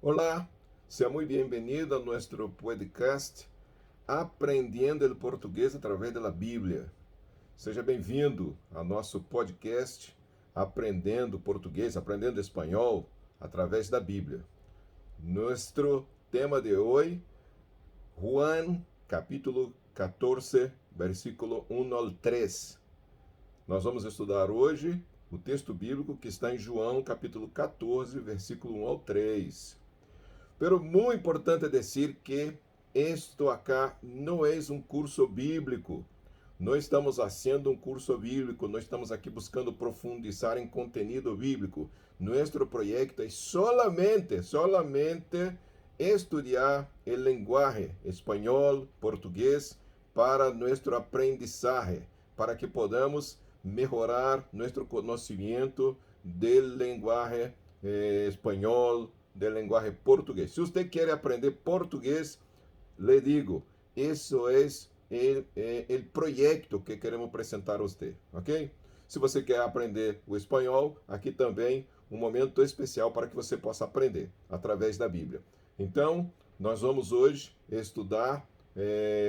Olá, seja muito bem-vindo a nosso podcast Aprendendo o Português através da Bíblia. Seja bem-vindo ao nosso podcast Aprendendo Português, Aprendendo Espanhol através da Bíblia. Nosso tema de hoje, Juan, capítulo 14, versículo 1 ao 3. Nós vamos estudar hoje o texto bíblico que está em João, capítulo 14, versículo 1 ao 3. Pero muito importante dizer que esto acá não é um curso bíblico. Não estamos fazendo um curso bíblico, não estamos aqui buscando profundizar em conteúdo bíblico. Nosso projeto é solamente estudar o linguagem espanhol, português para nosso aprendizagem, para que podamos melhorar nosso conhecimento do linguagem espanhol, de linguagem português. Se você quer aprender português, le digo, isso é o projeto que queremos apresentar a você, ok? Se você quer aprender o espanhol, aqui também um momento especial para que você possa aprender através da Bíblia. Então, nós vamos hoje estudar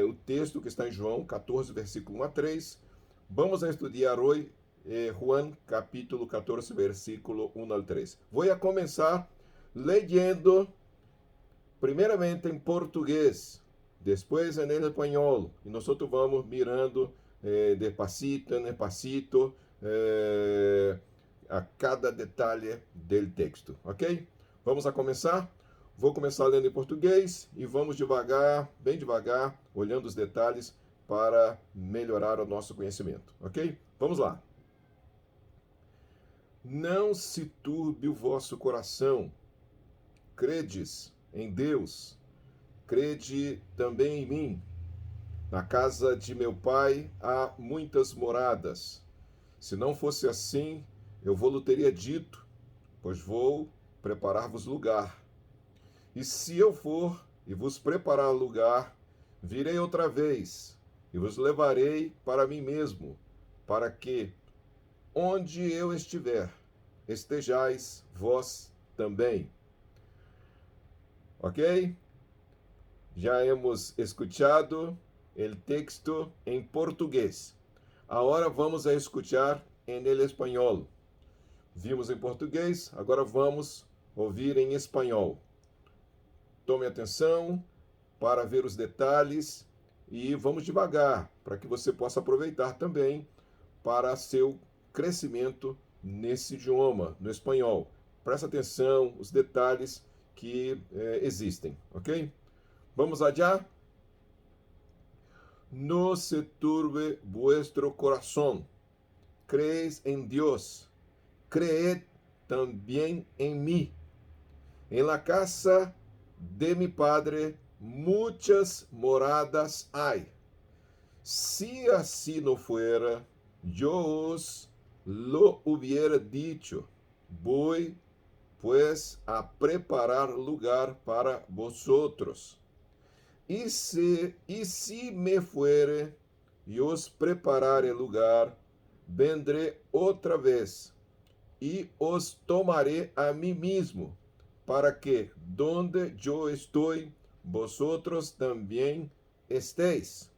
o texto que está em João 14, versículo 1 a 3. Vamos a estudar hoje Juan capítulo 14, versículo 1 ao 3. Vou a começar leyendo primeiramente em português, depois em espanhol, e nós vamos mirando despacito, despacito, a cada detalhe do texto, ok? Vamos a começar? Vou começar lendo em português e vamos devagar, bem devagar, olhando os detalhes para melhorar o nosso conhecimento, ok? Vamos lá. Não se turbe o vosso coração. Credes em Deus, crede também em mim. Na casa de meu pai há muitas moradas. Se não fosse assim, eu vou-lhe teria dito, pois vou preparar-vos lugar. E se eu for e vos preparar lugar, virei outra vez e vos levarei para mim mesmo, para que, onde eu estiver, estejais vós também. Ok? Já hemos escuchado o texto em português. Agora vamos a escuchar em el espanhol. Vimos em português, agora vamos ouvir em espanhol. Tome atenção para ver os detalhes e vamos devagar, para que você possa aproveitar também para seu crescimento nesse idioma, no espanhol. Presta atenção, os detalhes que existem, ok? Vamos allá. No se turbe vuestro corazón. Creéis en Dios. Creed también en mí. En la casa de mi Padre muchas moradas hay. Si así no fuera, yo os lo hubiera dicho. Voy pues a preparar lugar para vosotros. E se me fuere e os preparare lugar, vendré outra vez e os tomaré a mim mesmo, para que donde eu estou, vosotros também estéis.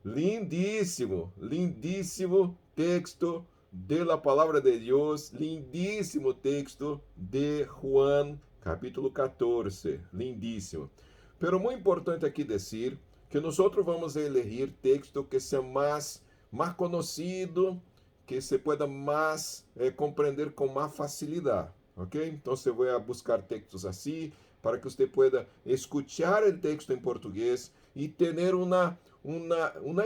Lindíssimo, lindíssimo texto de la palavra de Deus, lindíssimo texto de Juan, capítulo 14, lindíssimo. Pero muito importante aqui dizer que nós vamos elegir texto que seja mais conhecido, que se pueda mais compreender com mais facilidade, ok? Então, eu vou buscar textos assim, para que você pueda escuchar o texto em português e ter uma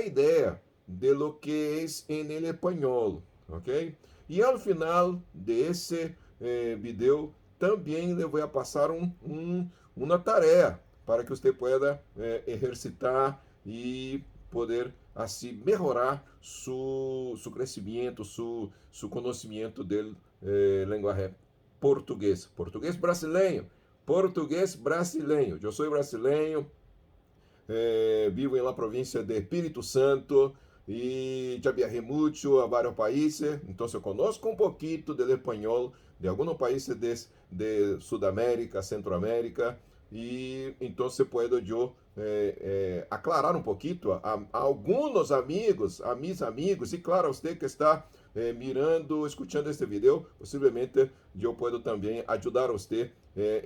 ideia de lo que é em el espanhol, ok? E ao final desse vídeo, também le vou passar uma tarefa para que você pueda exercitar e poder assim melhorar su crescimento, su conhecimento do linguagem português. Português brasileiro. Português brasileiro. Eu sou brasileiro, vivo em la província de Espírito Santo e já viajei muito a vários países, então eu conosco um pouquinho do espanhol de alguns países de Sudamérica, Centroamérica, e então puedo eu aclarar um pouquinho a alguns amigos, a mis amigos, e claro, a você que está mirando, escutando este vídeo, possivelmente eu posso também ajudar você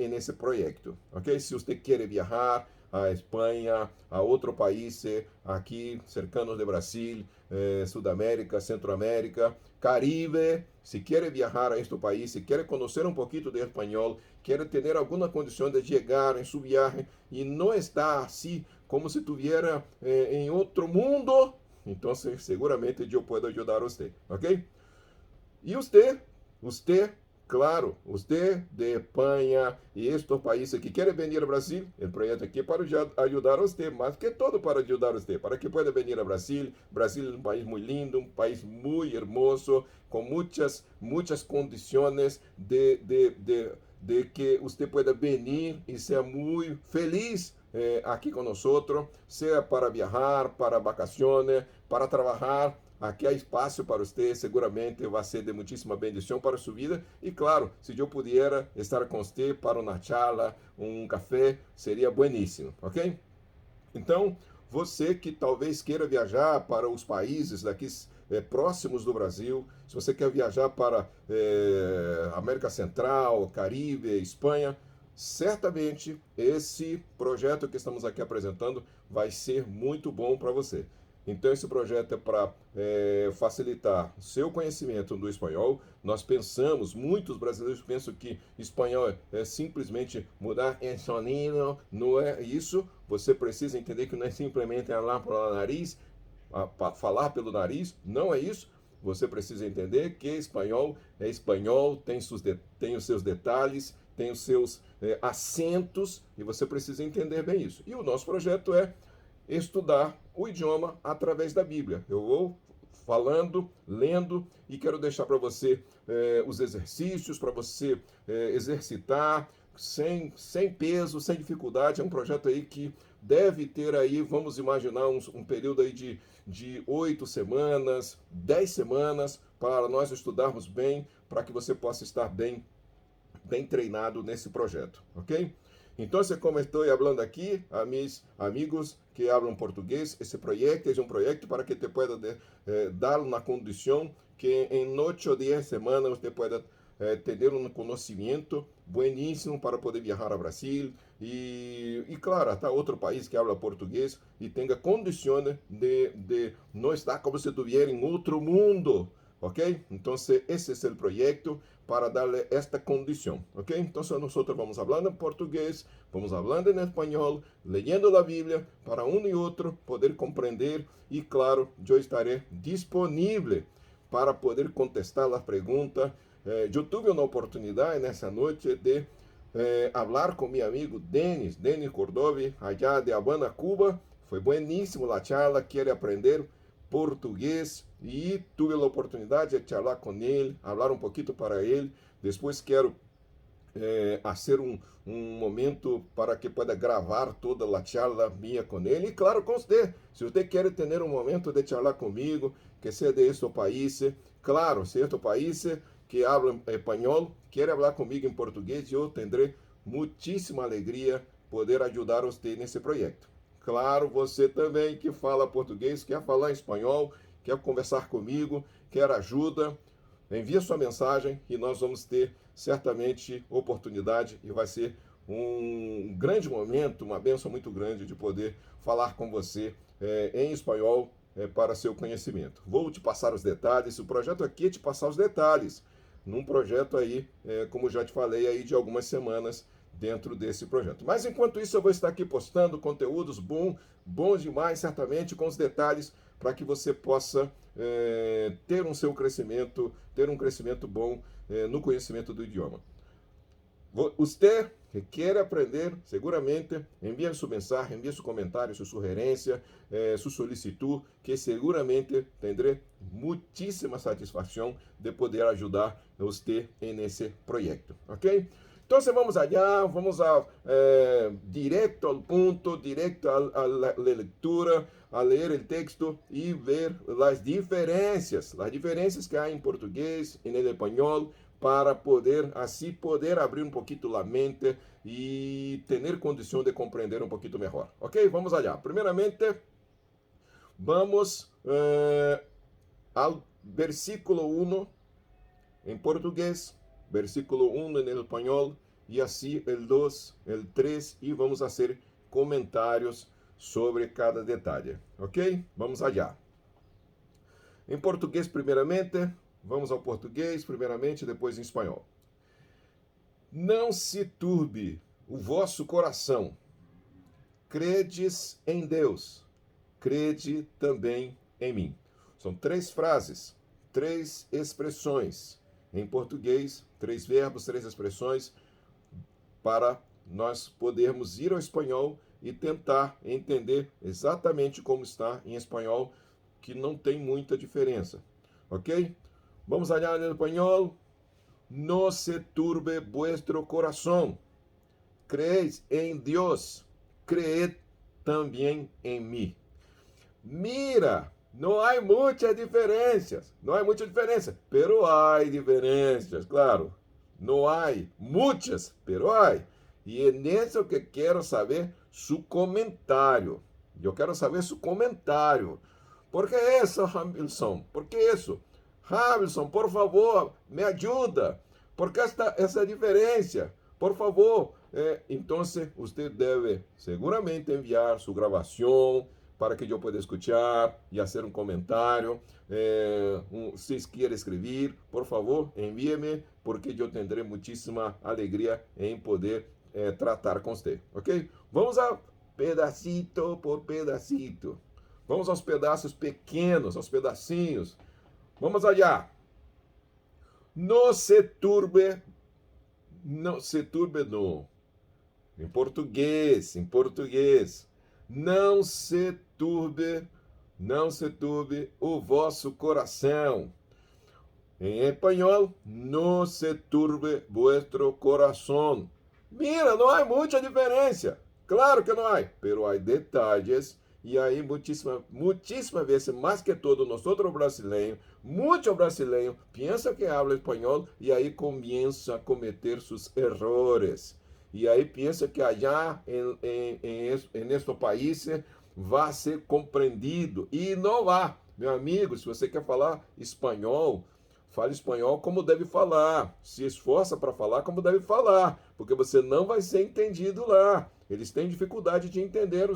nesse projeto, ok? Se você quer viajar a Espanha, a outro país aqui cercanos de Brasil, Sudamérica, Centroamérica, Caribe, se quer viajar a este país, se quer conhecer um pouquinho de espanhol, quer ter alguma condição de chegar em sua viagem e não estar assim como se estivesse em outro mundo, então seguramente eu posso ajudar você, ok? E você, claro, você de Espanha e estes países que querem vir ao Brasil, o projeto aqui é para ajudar você, mais que todo para ajudar você, para que pueda vir ao Brasil. Brasil é um país muito lindo, um país muito hermoso, com muitas condições de que você pueda vir e ser muito feliz aqui conosco, seja para viajar, para vacaciones, para trabalhar. Aqui há espaço para você, seguramente vai ser de muitíssima bendição para a sua vida. E claro, se eu puder estar com você para uma charla, um café, seria bueníssimo, ok? Então, você que talvez queira viajar para os países daqui próximos do Brasil, se você quer viajar para América Central, Caribe, Espanha, certamente esse projeto que estamos aqui apresentando vai ser muito bom para você. Então, esse projeto é para facilitar seu conhecimento do espanhol. Nós pensamos, muitos brasileiros pensam que espanhol é simplesmente mudar em sonino, não é isso. Você precisa entender que não é simplesmente falar pelo nariz, falar pelo nariz, não é isso. Você precisa entender que espanhol é espanhol, tem os seus detalhes, tem os seus acentos, e você precisa entender bem isso. E o nosso projeto é estudar o idioma através da Bíblia. Eu vou falando, lendo, e quero deixar para você os exercícios, para você exercitar, sem peso, sem dificuldade. É um projeto aí que deve ter aí, vamos imaginar, um período aí de 8 semanas, 10 semanas, para nós estudarmos bem, para que você possa estar bem treinado nesse projeto, ok? Então, como estou falando aqui, a mis amigos que falam português, esse projeto é um projeto para que te pueda dar uma condição que em 8 ou 10 semanas você pueda ter um conhecimento bueníssimo para poder viajar a Brasil e claro, até outro país que fala português e tenha condições de não estar como se estivesse em outro mundo, ok? Então, esse é o projeto para darle esta condição, ok? Então, nós vamos falando em português, vamos falando em espanhol, leyendo a Bíblia, para um e outro poder compreender e, claro, eu estarei disponível para poder contestar as perguntas. Eu tive uma oportunidade nessa noite de falar com meu amigo Denis Cordovi, allá de Habana, Cuba. Foi bueníssimo a charla, quer aprender português e tive a oportunidade de falar com ele, falar um pouquinho para ele. Depois quero fazer um momento para que pueda gravar toda a charla minha com ele. E claro, com você, se você quer ter um momento de charlar comigo, que seja de este país, claro, se este país que habla espanhol quer falar comigo em português, eu terei muitíssima alegria poder ajudar você nesse projeto. Claro, você também que fala português, quer falar espanhol, quer conversar comigo, quer ajuda, envia sua mensagem e nós vamos ter certamente oportunidade e vai ser um grande momento, uma bênção muito grande de poder falar com você em espanhol para seu conhecimento. Vou te passar os detalhes, o projeto aqui é te passar os detalhes, num projeto aí, como já te falei, aí de algumas semanas, dentro desse projeto. Mas enquanto isso eu vou estar aqui postando conteúdos bons demais, certamente, com os detalhes para que você possa ter um crescimento bom no conhecimento do idioma. Você que quer aprender, seguramente, envie sua mensagem, envie seu comentário, sua sugerência, sua solicitud, que seguramente terei muitíssima satisfação de poder ajudar você nesse projeto, ok? Então, vamos allá, vamos direto ao ponto, direto à leitura, a ler o texto e ver as diferenças que há em português, em espanhol, para poder abrir um pouquinho a mente e ter condição de compreender um pouquinho melhor. Ok? Vamos allá. Primeiramente, vamos ao versículo 1 em português, versículo 1 em espanhol, e assim o 2, o 3, e vamos fazer comentários sobre cada detalhe. Ok? Vamos allá. Em português, primeiramente, vamos ao português, primeiramente, depois em espanhol. Não se turbe o vosso coração. Credes em Deus, crede também em mim. São 3 frases, 3 expressões. Em português, 3 verbos, 3 expressões, para nós podermos ir ao espanhol e tentar entender exatamente como está em espanhol, que não tem muita diferença. Ok? Vamos allá no espanhol. No se turbe vuestro corazón. Creéis en Dios, creed también en mí. Mira, não há muitas diferenças, pero há diferenças, claro. Não há muitas, pero há. E é nisso que quero saber seu comentário. Eu quero saber seu comentário. Por que isso, Hamilton? Por que isso? Hamilton, por favor, me ajuda. Por que essa diferença? Por favor. Então, você deve seguramente enviar sua gravação para que eu possa escutar e fazer um comentário. Se quiser escrever, por favor, envie-me, porque eu terei muitíssima alegria em poder tratar com você. Ok? Vamos a pedacito por pedacito. Vamos aos pedaços pequenos, aos pedacinhos. Vamos allá. No se turbe, no. Em português. Não se turbe o vosso coração. Em espanhol, no se turbe vuestro corazón. Mira, não há muita diferença. Claro que não há, pero há detalhes. E aí, muitíssimas vezes, mais que todo, nós brasileiros, muitos brasileiros, pensam que habla espanhol e aí começa a cometer seus errores. E aí pensa que allá em este país vai ser compreendido. E não vai. Meu amigo, se você quer falar espanhol, fale espanhol como deve falar. Se esforça para falar como deve falar, porque você não vai ser entendido lá. Eles têm dificuldade de entender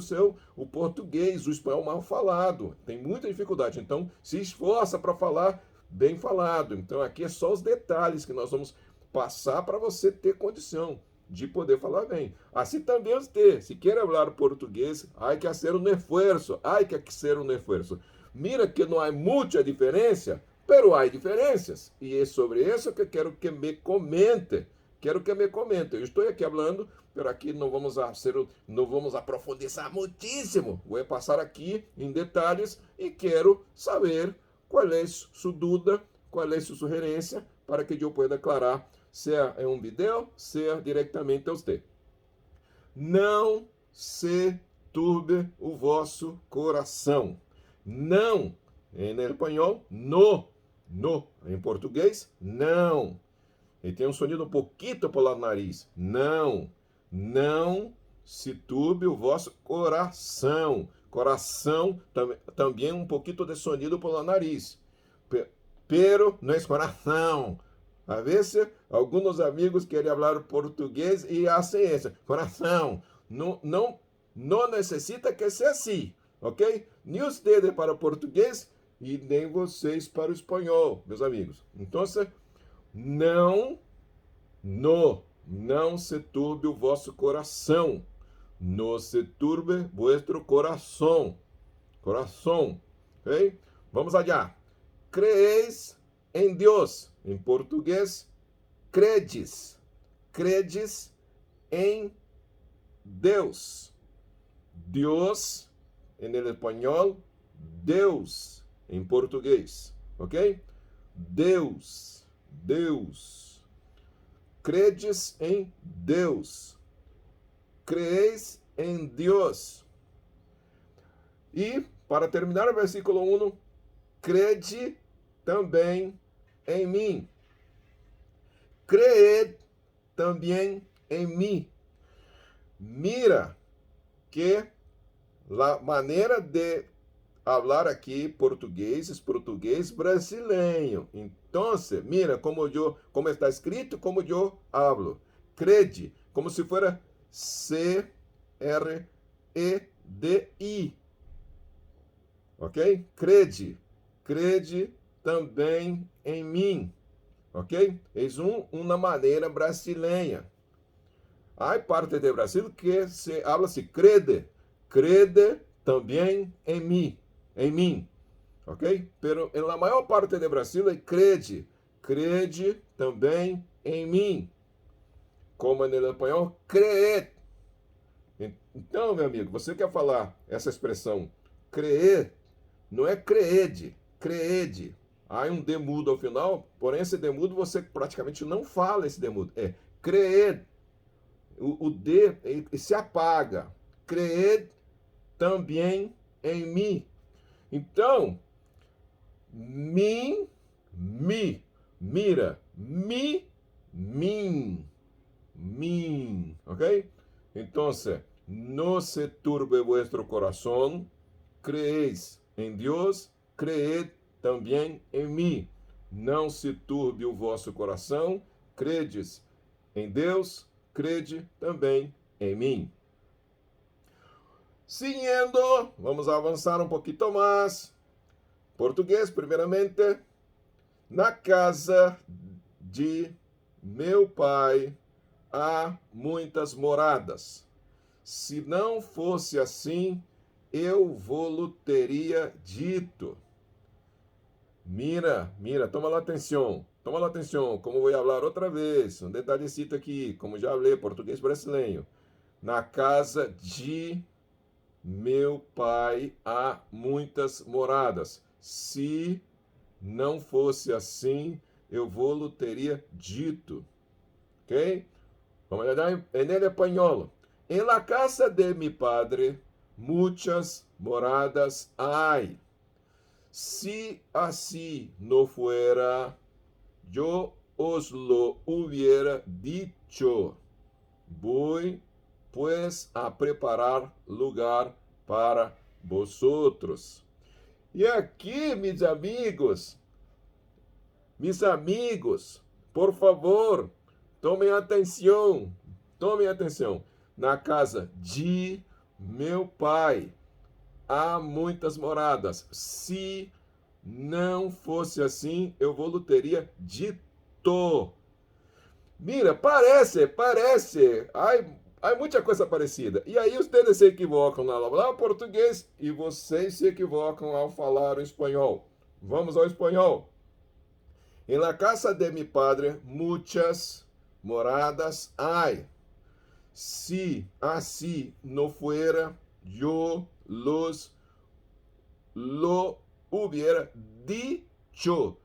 o português, o espanhol mal falado. Tem muita dificuldade. Então, se esforça para falar bem falado. Então, aqui é só os detalhes que nós vamos passar para você ter condição de poder falar bem. Assim também você, se quer falar português, hay que hacer un esfuerzo, Mira que não há muita diferença, pero há diferenças. E é sobre isso que quero que me comente. Eu estou aqui falando, pero aqui não vamos aprofundizar muitíssimo. Vou passar aqui em detalhes e quero saber qual é sua dúvida, qual é sua sugerência, para que eu possa aclarar, seja em um vídeo, seja diretamente a você. Não se turbe o vosso coração. Não, em espanhol, no. Em português, não. E tem um sonido um pouquinho pelo nariz. Não se turbe o vosso coração. Coração também um pouquinho de sonido pelo nariz. Pero não é coração. A vezes, alguns amigos querem falar português e fazem isso. Coração. Não necessita que seja assim, ok? Nem vocês para o português e nem vocês para o espanhol, meus amigos. Então, não se turbe o vosso coração. No se turbe vuestro coração. Ok? Vamos allá. Creéis em Deus. Em português, credes em Deus. Deus, em espanhol, Deus, em português, ok? Deus. Credes em Deus. Creeis em Deus. E, para terminar o versículo 1, crede também em mim. creed também em mim. Mira que a maneira de falar aqui português é português brasileiro. Então, mira como está escrito, como eu hablo. Crede, como se fosse C-R-E-D-I. Ok? Crede também em mim. Ok? É uma maneira brasileira. Há parte do Brasil que se habla assim, crede também em mim, ok? Pero na maior parte do Brasil é crede também em mim, como no espanhol, creed. Então, meu amigo, você quer falar essa expressão creed, não é creede. Há um demudo ao final, porém esse demudo você praticamente não fala esse demudo, é creed. O D se apaga. Creed também em mim. Então, mira, mim, ok? Então, no se turbe vuestro corazón, creéis em Deus, creed também em mim. Não se turbe o vosso coração, credes em Deus, crede também em mim. Seguindo, vamos avançar um pouquinho mais. Português, primeiramente. Na casa de meu pai há muitas moradas. Se não fosse assim, eu vou-lo teria dito. Mira, toma la atenção. Toma la atenção, como vou falar outra vez. Um detalhecito aqui, como já falei, português brasileiro. Na casa de meu pai há muitas moradas. Se não fosse assim, eu vou-lo teria dito. Ok? Vamos olhar em espanhol. En la casa de mi padre, muitas moradas hay. Si así no fuera, yo os lo hubiera dicho. Voy pues a preparar lugar para vosotros. E aqui, meus amigos, por favor, tomem atenção. Na casa de meu pai há muitas moradas. Se não fosse assim, eu vou teria dito. Mira, parece. Há muita coisa parecida. E aí vocês se equivocam ao falar português e vocês se equivocam ao falar o espanhol. Vamos ao espanhol. En la casa de mi padre muchas moradas hay. Si así no fuera, yo lo hubiera dicho.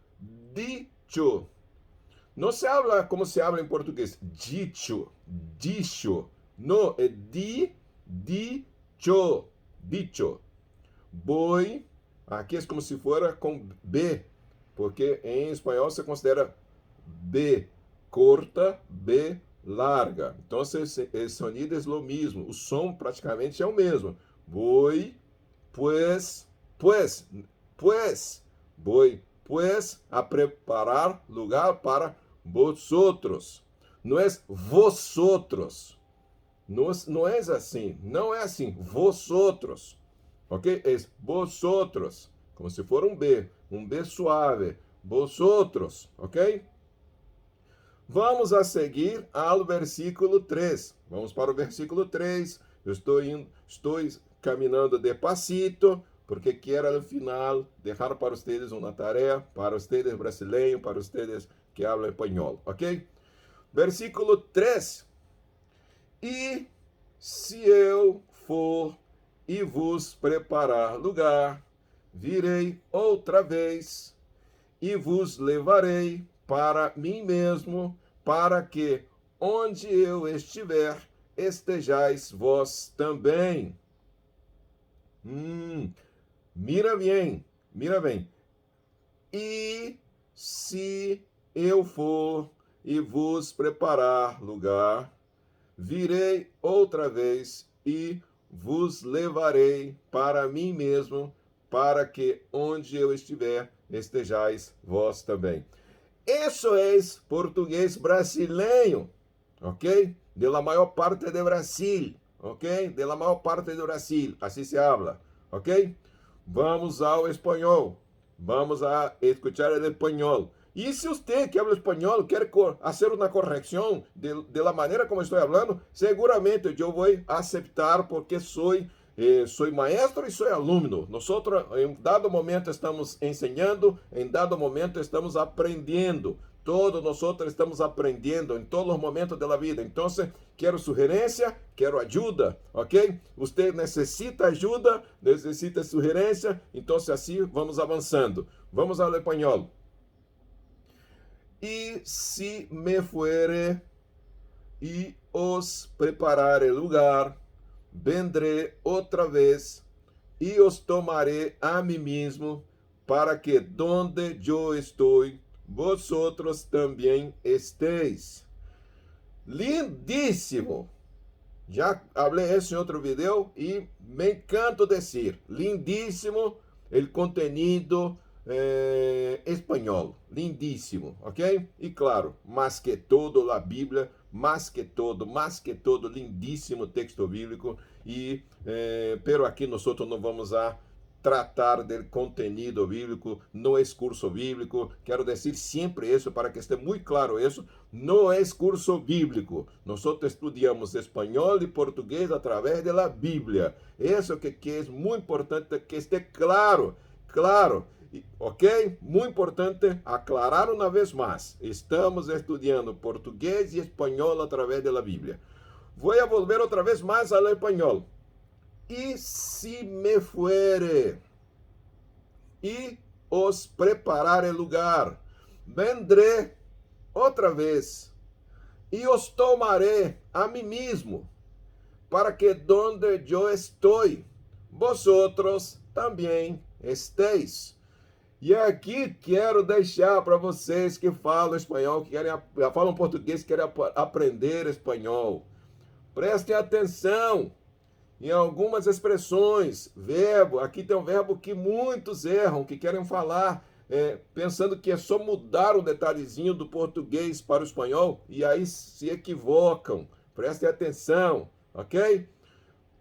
Não se habla como se habla em português. Dicho. No, é dicho. Voy. Aqui é como se fora com B, porque em espanhol se considera B corta, B larga. Então, o sonido é o mesmo. O som praticamente é o mesmo. Voy, pues. Voy, pues, a preparar lugar para vosotros. Não é vosotros. Não é assim. Não é assim. Vosotros. Ok? É vosotros. Como se for um B. Um B suave. Vosotros. Ok? Vamos a seguir ao versículo 3. Vamos para o versículo 3. Eu estou caminhando despacito, porque quero ao final deixar para vocês uma tarefa, para vocês brasileiros, para vocês que falam espanhol, ok? Versículo 3. E se eu for e vos preparar lugar, virei outra vez e vos levarei para mim mesmo, para que onde eu estiver, estejais vós também. Mira bem. E se eu for e vos preparar lugar, virei outra vez e vos levarei para mim mesmo, para que onde eu estiver, estejais vós também. Isso é português brasileiro, ok? De la maior parte de Brasil, ok? De la maior parte do Brasil, assim se habla, ok? Vamos ao espanhol. Vamos a escuchar el espanhol. E se você que habla espanhol quer fazer uma correção de la maneira como estou falando, seguramente eu vou aceitar porque sou maestro e sou aluno. Nós, em dado momento, estamos ensinando, em dado momento, estamos aprendendo. Todos nós estamos aprendendo em todos os momentos da vida. Então, quero sugerência, quero ajuda, ok? Você necessita ajuda, necessita sugerência. Então, assim vamos avançando. Vamos ao espanhol. E se me fuere e os preparare lugar, vendré outra vez e os tomaré a mim mesmo, para que donde eu estou, vosotros também estéis. Lindíssimo! Já falei isso em outro vídeo e me encanta dizer, lindíssimo o conteúdo espanhol, lindíssimo, ok? E claro, mais que todo a Bíblia, mais que todo, lindíssimo texto bíblico e pero aqui nós não vamos a tratar do conteúdo bíblico, no é curso bíblico. Quero dizer sempre isso para que esteja muito claro isso. Não é curso bíblico. Nós estudamos espanhol e português através da Bíblia. Isso que é muito importante que esteja claro. Claro. Ok? Muito importante aclarar uma vez mais. Estamos estudando português e espanhol através da Bíblia. Vou volver outra vez mais ao espanhol. E se me fuere e os preparare lugar, vendré outra vez e os tomaré a mim mesmo, para que donde eu estou, vosotros também estéis. E aqui quero deixar para vocês que falam espanhol, que falam português, que querem aprender espanhol. Prestem atenção em algumas expressões, verbo. Aqui tem um verbo que muitos erram, que querem falar, pensando que é só mudar um detalhezinho do português para o espanhol, e aí se equivocam. Prestem atenção, ok?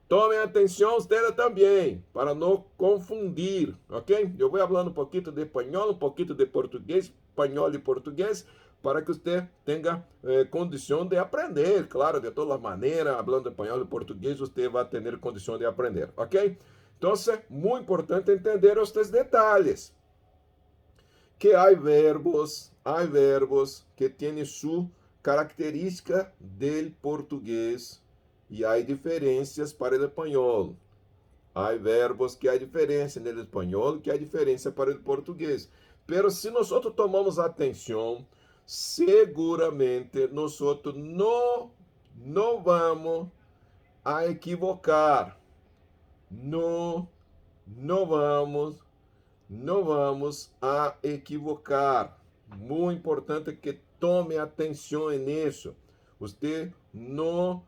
Tomem atenção ustedes também, para não confundir, ok? Eu vou falando um pouquinho de espanhol, um pouquinho de português, espanhol e português, para que você tenha condição de aprender, claro, de todas maneiras, falando espanhol e português, você vai ter condição de aprender, ok? Então, é muito importante entender estes detalhes, que há verbos que têm sua característica do português e há diferenças para o espanhol. Há verbos que há diferença no espanhol, que há diferença para o português. Pero se nós tomamos atenção, seguramente nós não vamos a equivocar. Não vamos a equivocar. Muito importante que tome atenção nisso. Você não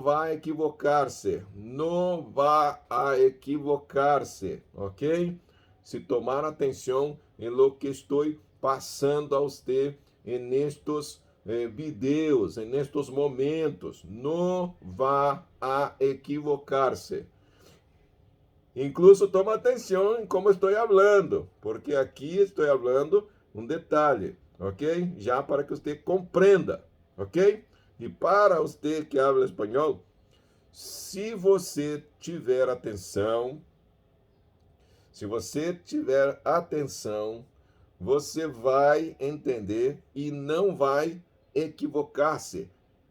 vai equivocar-se. Não vá a equivocar-se, ok? Se tomar atenção em lo que estou passando a você nestes vídeos, nestes momentos. Não vá a equivocar-se. Incluso toma atenção em como estou falando, porque aqui estou falando um detalhe, ok? Já para que você compreenda, ok? E para você que habla espanhol, se você tiver atenção, você vai entender e não vai equivocar-se.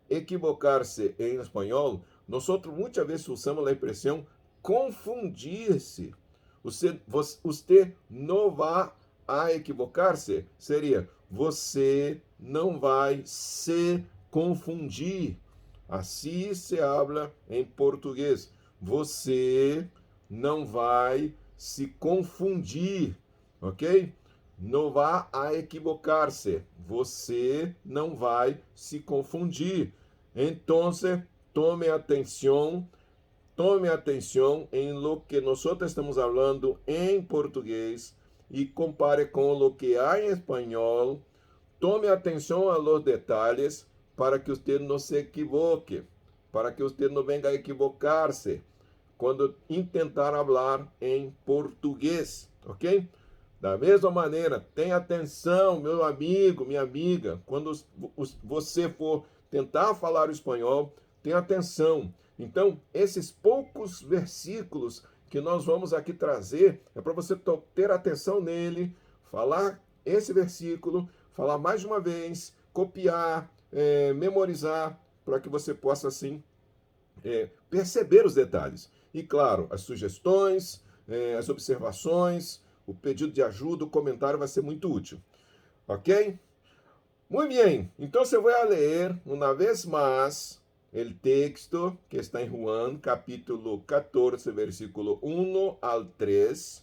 Equivocar-se em espanhol, nós muitas vezes usamos a expressão confundir-se. Você não vai a equivocar-se. Seria, você não vai se confundir. Assim se habla em português. Você não vai se confundir, ok? não vá a equivocar-se. Você não vai se confundir. Então, tome atenção em lo que nós estamos falando em português e compare com o que há em espanhol. Tome atenção a los detalhes para que você não se equivoque, para que você não venha a equivocar-se quando intentar falar em português, ok? Da mesma maneira, tenha atenção, meu amigo, minha amiga, quando você for tentar falar o espanhol, tenha atenção. Então, esses poucos versículos que nós vamos aqui trazer, é para você ter atenção nele, falar esse versículo, falar mais de uma vez, copiar, memorizar, para que você possa, assim, perceber os detalhes. E, claro, as sugestões, as observações, o pedido de ajuda, o comentário vai ser muito útil. Ok? Muito bem. Então, eu vou ler uma vez mais o texto que está em Juan, capítulo 14, versículo 1 al 3,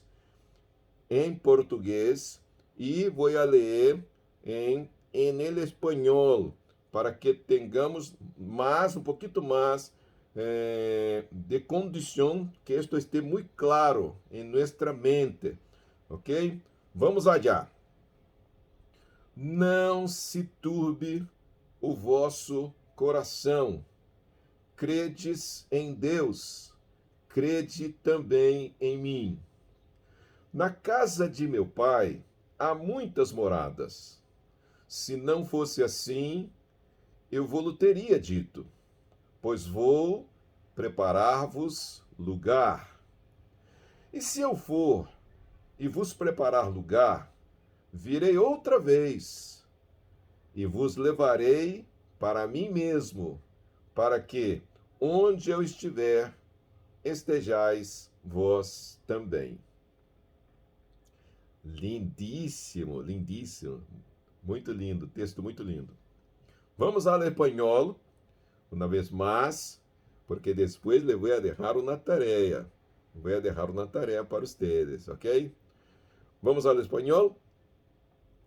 em português, e vou ler em el espanhol, para que tenhamos um pouquinho mais de condição que isto esteja muito claro em nossa mente. Ok? Vamos allá. Não se turbe o vosso coração. Credes em Deus, crede também em mim. Na casa de meu pai há muitas moradas. Se não fosse assim, eu vou-lhe teria dito, pois vou preparar-vos lugar. E se eu for e vos preparar lugar, virei outra vez e vos levarei para mim mesmo, para que, onde eu estiver, estejais vós também. Lindíssimo, lindíssimo. Muito lindo, texto muito lindo. Vamos ao espanhol, uma vez mais, porque depois le voy a dejar una tarea. Voy a dejar una tarea para ustedes, ¿ok? Vamos ao espanhol.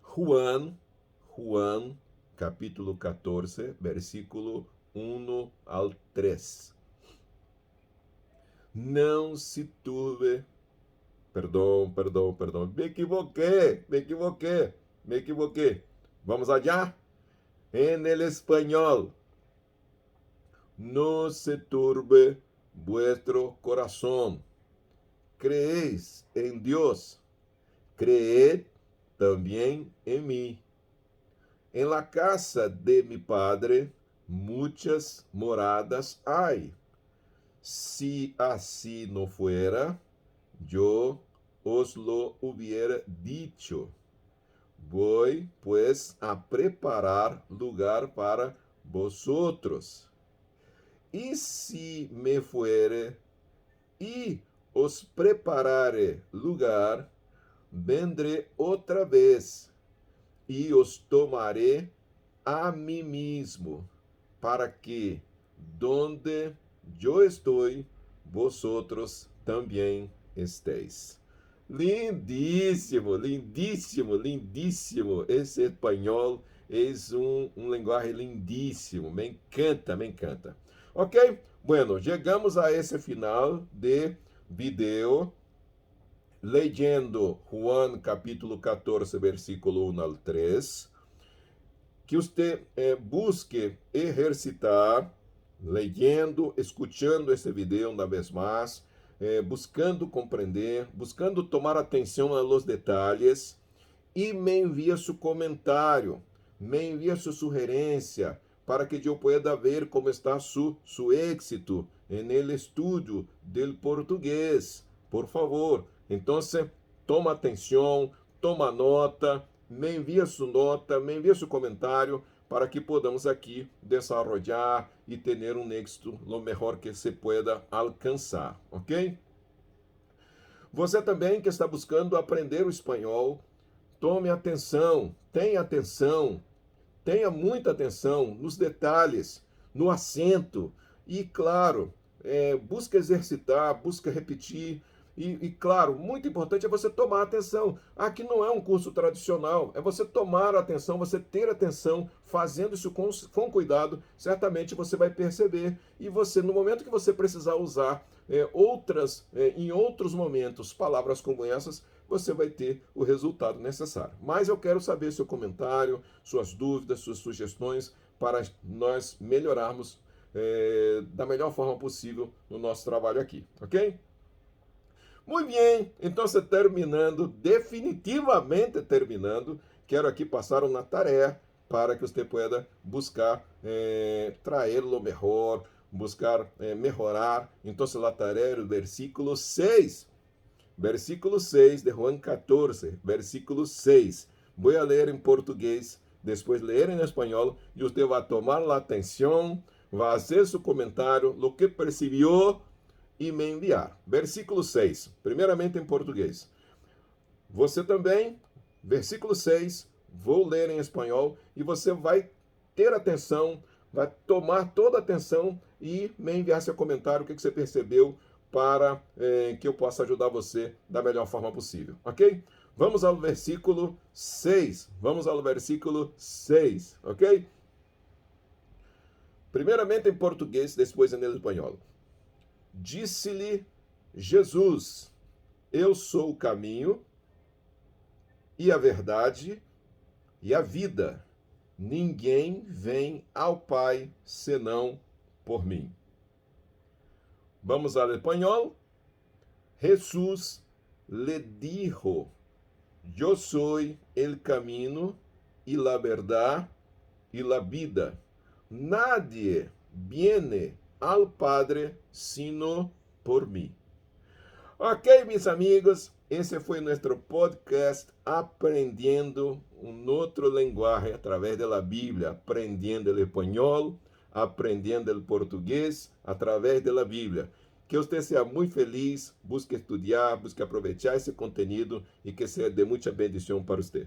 Juan, capítulo 14, versículo 1 al 3. Não se turbe. Perdão. Me equivoquei. Vamos allá? En el español. No se turbe vuestro corazón. Creéis en Dios. Creed también en mí. En la casa de mi Padre muchas moradas hay. Si así no fuera, yo os lo hubiera dicho. Voy pues a preparar lugar para vosotros. E se me fuere e os preparare lugar, vendré outra vez e os tomaré a mim mesmo, para que donde eu estou, vosotros também estéis. Lindíssimo, lindíssimo, lindíssimo. Esse espanhol é linguagem lindíssimo. Me encanta, me encanta. Ok? Bueno, chegamos a esse final de vídeo leyendo Juan capítulo 14, versículo 1 al 3. Que você busque exercitar, leyendo, escutando esse vídeo uma vez mais, buscando compreender, buscando tomar atenção a los detalhes, e me envia seu comentário, me envia sua sugerência, para que eu pueda ver como está su êxito no estudo do português. Por favor, então, toma atenção, toma nota, me envia sua nota, me envia seu comentário, para que podamos aqui desarrollar e ter êxito lo melhor que se pueda alcançar, ok? Você também que está buscando aprender o espanhol, tome atenção, tenha muita atenção nos detalhes, no acento e, claro, busca exercitar, busca repetir, E claro, muito importante é você tomar atenção. Aqui não é um curso tradicional, é você tomar atenção, você ter atenção, fazendo isso com cuidado, certamente você vai perceber. E você, no momento que você precisar usar em outros momentos, palavras como essas, você vai ter o resultado necessário. Mas eu quero saber seu comentário, suas dúvidas, suas sugestões, para nós melhorarmos da melhor forma possível no nosso trabalho aqui, ok? Muito bem, então terminando, definitivamente terminando, quero aqui passar uma tarefa para que você pueda buscar traê-lo melhor, buscar melhorar. Então, a tarefa é o versículo 6. Versículo 6 de Juan 14, versículo 6. Vou ler em português, depois ler em espanhol, e você vai tomar a atenção, vai fazer seu comentário, o que percebeu, e me enviar. Versículo 6, primeiramente em português. Você também, versículo 6, vou ler em espanhol, e você vai ter atenção, vai tomar toda a atenção e me enviar seu comentário, o que você percebeu, para que eu possa ajudar você da melhor forma possível, ok? Vamos ao versículo 6. Vamos ao versículo 6, ok? Primeiramente em português, depois em espanhol. Disse-lhe Jesus: Eu sou o caminho e a verdade e a vida. Ninguém vem ao Pai senão por mim. Vamos ao espanhol. Jesús le dijo: Yo soy el camino y la verdad y la vida. Nadie viene al Padre sino por mim. Ok, meus amigos, esse foi nosso podcast Aprendendo outro linguagem através da Bíblia, aprendendo o espanhol, aprendendo o português através da Bíblia. Que você seja muito feliz, busque estudar, busque aproveitar esse conteúdo e que seja de muita bendição para você.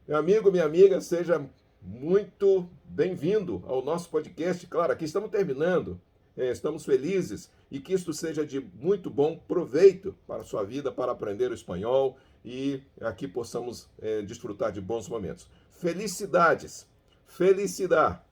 Meu amigo, minha amiga, seja muito bem-vindo ao nosso podcast. Claro, aqui estamos terminando, estamos felizes e que isto seja de muito bom proveito para a sua vida, para aprender o espanhol e aqui possamos desfrutar de bons momentos. Felicidades! Felicidade!